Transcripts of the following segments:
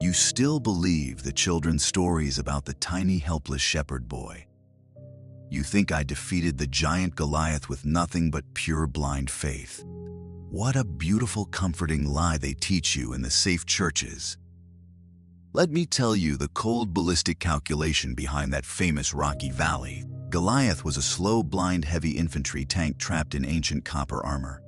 You still believe the children's stories about the tiny helpless shepherd boy. You think I defeated the giant Goliath with nothing but pure blind faith. What a beautiful, comforting lie they teach you in the safe churches. Let me tell you the cold, ballistic calculation behind that famous rocky valley. Goliath was a slow, blind, heavy infantry tank trapped in ancient copper armor.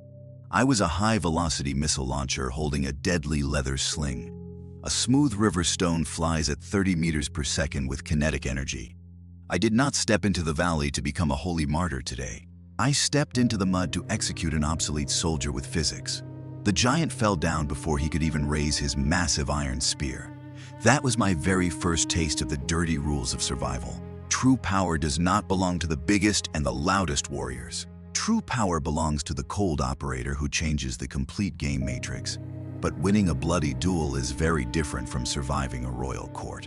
I was a high-velocity missile launcher holding a deadly leather sling. A smooth river stone flies at 30 meters per second with kinetic energy. I did not step into the valley to become a holy martyr today. I stepped into the mud to execute an obsolete soldier with physics. The giant fell down before he could even raise his massive iron spear. That was my very first taste of the dirty rules of survival. True power does not belong to the biggest and the loudest warriors. True power belongs to the cold operator who changes the complete game matrix. But winning a bloody duel is very different from surviving a royal court.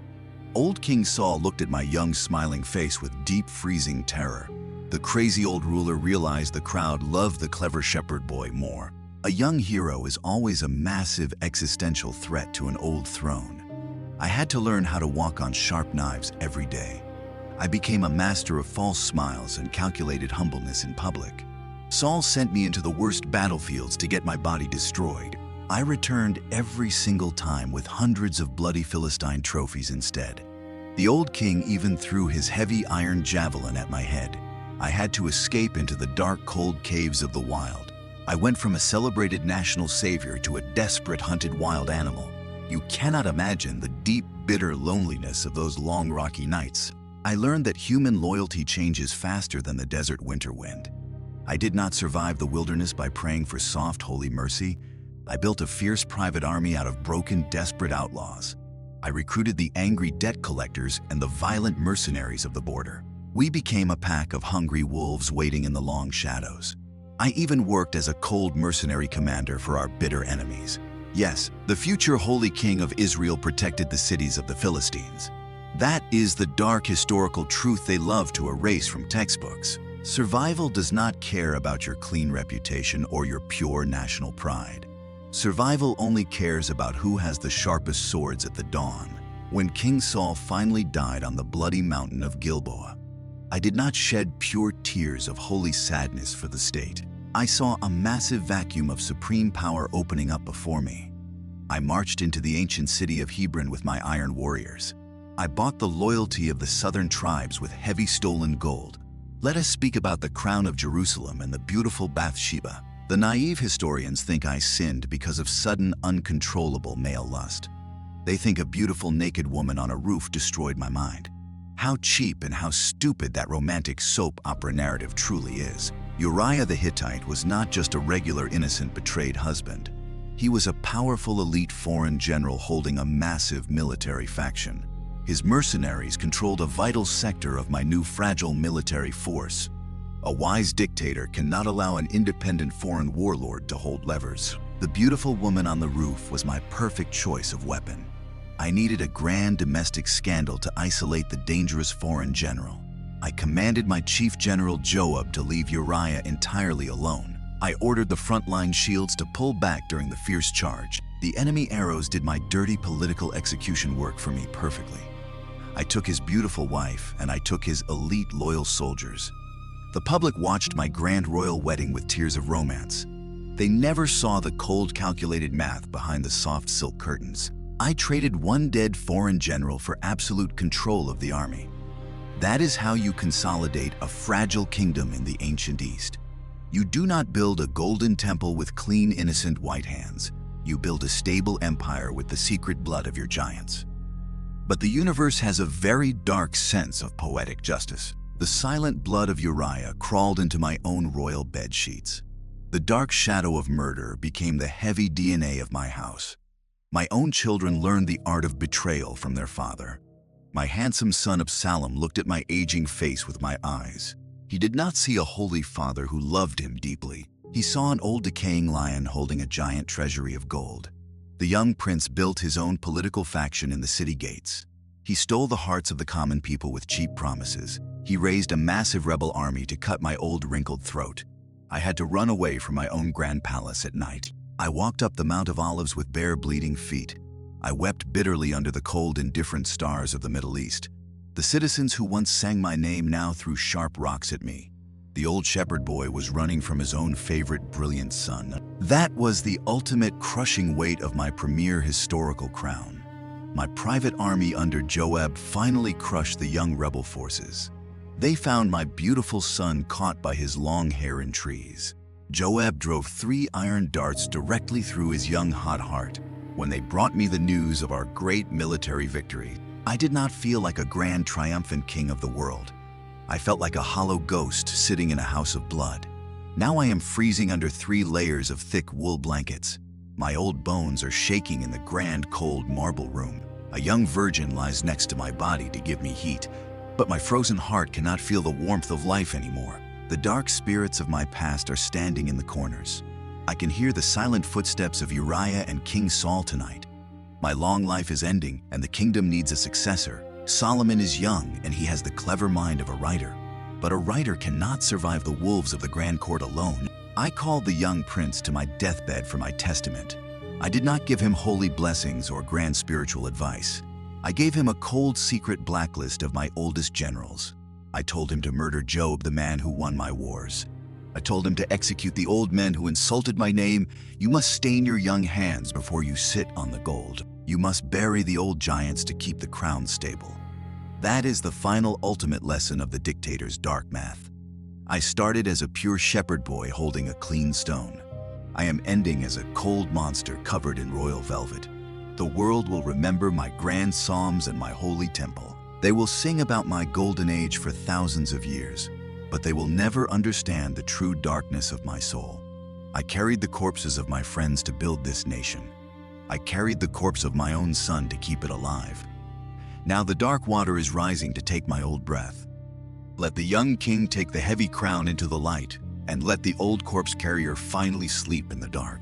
Old King Saul looked at my young, smiling face with deep, freezing terror. The crazy old ruler realized the crowd loved the clever shepherd boy more. A young hero is always a massive existential threat to an old throne. I had to learn how to walk on sharp knives every day. I became a master of false smiles and calculated humbleness in public. Saul sent me into the worst battlefields to get my body destroyed. I returned every single time with hundreds of bloody Philistine trophies instead. The old king even threw his heavy iron javelin at my head. I had to escape into the dark, cold caves of the wild. I went from a celebrated national savior to a desperate, hunted wild animal. You cannot imagine the deep, bitter loneliness of those long, rocky nights. I learned that human loyalty changes faster than the desert winter wind. I did not survive the wilderness by praying for soft, holy mercy. I built a fierce private army out of broken, desperate outlaws. I recruited the angry debt collectors and the violent mercenaries of the border. We became a pack of hungry wolves waiting in the long shadows. I even worked as a cold mercenary commander for our bitter enemies. Yes, the future Holy King of Israel protected the cities of the Philistines. That is the dark historical truth they love to erase from textbooks. Survival does not care about your clean reputation or your pure national pride. Survival only cares about who has the sharpest swords at the dawn. When King Saul finally died on the bloody mountain of Gilboa, I did not shed pure tears of holy sadness for the state. I saw a massive vacuum of supreme power opening up before me. I marched into the ancient city of Hebron with my iron warriors. I bought the loyalty of the southern tribes with heavy stolen gold. Let us speak about the crown of Jerusalem and the beautiful Bathsheba. The naive historians think I sinned because of sudden, uncontrollable male lust. They think a beautiful naked woman on a roof destroyed my mind. How cheap and how stupid that romantic soap opera narrative truly is. Uriah the Hittite was not just a regular innocent betrayed husband. He was a powerful elite foreign general holding a massive military faction. His mercenaries controlled a vital sector of my new fragile military force. A wise dictator cannot allow an independent foreign warlord to hold levers. The beautiful woman on the roof was my perfect choice of weapon. I needed a grand domestic scandal to isolate the dangerous foreign general. I commanded my chief general Joab to leave Uriah entirely alone. I ordered the frontline shields to pull back during the fierce charge. The enemy arrows did my dirty political execution work for me perfectly. I took his beautiful wife and I took his elite loyal soldiers. The public watched my grand royal wedding with tears of romance. They never saw the cold, calculated math behind the soft silk curtains. I traded one dead foreign general for absolute control of the army. That is how you consolidate a fragile kingdom in the ancient East. You do not build a golden temple with clean, innocent white hands. You build a stable empire with the secret blood of your giants. But the universe has a very dark sense of poetic justice. The silent blood of Uriah crawled into my own royal bed sheets. The dark shadow of murder became the heavy DNA of my house. My own children learned the art of betrayal from their father. My handsome son Absalom looked at my aging face with my eyes. He did not see a holy father who loved him deeply. He saw an old decaying lion holding a giant treasury of gold. The young prince built his own political faction in the city gates. He stole the hearts of the common people with cheap promises. He raised a massive rebel army to cut my old wrinkled throat. I had to run away from my own grand palace at night. I walked up the Mount of Olives with bare bleeding feet. I wept bitterly under the cold, indifferent stars of the Middle East. The citizens who once sang my name now threw sharp rocks at me. The old shepherd boy was running from his own favorite brilliant son. That was the ultimate crushing weight of my premier historical crown. My private army under Joab finally crushed the young rebel forces. They found my beautiful son caught by his long hair in trees. Joab drove 3 iron darts directly through his young hot heart. When they brought me the news of our great military victory, I did not feel like a grand triumphant king of the world. I felt like a hollow ghost sitting in a house of blood. Now I am freezing under 3 layers of thick wool blankets. My old bones are shaking in the grand cold marble room. A young virgin lies next to my body to give me heat, but my frozen heart cannot feel the warmth of life anymore. The dark spirits of my past are standing in the corners. I can hear the silent footsteps of Uriah and King Saul tonight. My long life is ending, and the kingdom needs a successor. Solomon is young, and he has the clever mind of a writer. But a writer cannot survive the wolves of the grand court alone. I called the young prince to my deathbed for my testament. I did not give him holy blessings or grand spiritual advice. I gave him a cold, secret blacklist of my oldest generals. I told him to murder Joab, the man who won my wars. I told him to execute the old men who insulted my name. You must stain your young hands before you sit on the gold. You must bury the old giants to keep the crown stable. That is the final ultimate lesson of the dictator's dark math. I started as a pure shepherd boy holding a clean stone. I am ending as a cold monster covered in royal velvet. The world will remember my grand psalms and my holy temple. They will sing about my golden age for thousands of years, but they will never understand the true darkness of my soul. I carried the corpses of my friends to build this nation. I carried the corpse of my own son to keep it alive. Now the dark water is rising to take my old breath. Let the young king take the heavy crown into the light, and let the old corpse carrier finally sleep in the dark.